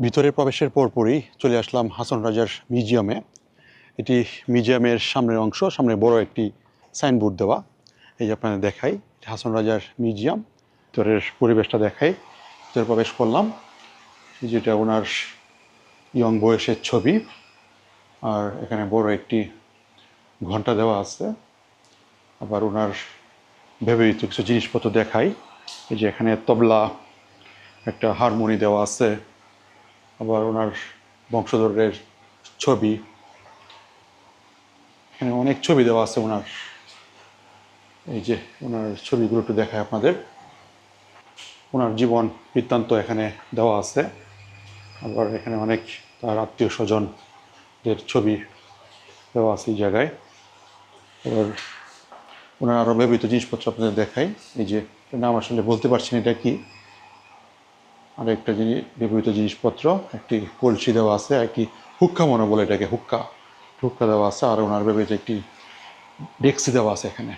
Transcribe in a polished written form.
ভিতরে প্রবেশের পরপরই চলে আসলাম হাসন রাজার মিউজিয়ামে। এটি মিউজিয়ামের সামনের অংশ, সামনে বড় একটি সাইনবোর্ড দেওয়া। এই যে আপনাদের দেখাই, হাসন রাজার মিউজিয়াম। ভিতরের পরিবেশটা দেখাই। ভিতরে প্রবেশ করলাম, যেটা ওনার ইয়ং বয়সের ছবি, আর এখানে বড় একটি ঘন্টা দেওয়া আছে। আবার ওনার ব্যবহৃত কিছু জিনিসপত্র দেখাই। এই যে এখানে তবলা, একটা হারমোনি দেওয়া আছে। আবার ওনার বংশধরের ছবি, এখানে অনেক ছবি দেওয়া আছে ওনার। এই যে ওনার ছবিগুলো একটু দেখায় আপনাদের। ওনার জীবন বৃত্তান্ত এখানে দেওয়া আছে। আবার এখানে অনেক তার আত্মীয় স্বজনদের ছবি দেওয়া আছে এই জায়গায়। এবার ওনার আরও ব্যবহৃত জিনিসপত্র আপনাদের দেখাই। এই যে নাম আসলে বলতে পারছি না এটা কি। আর একটা জিনিস ব্যবহৃত জিনিসপত্র, একটি কলসি দেওয়া আছে, একটি হুক্কা মনে বলে এটাকে, হুক্কা দেওয়া আছে। আর ওনার ব্যবহৃত একটি ডেক্সি দেওয়া আছে এখানে।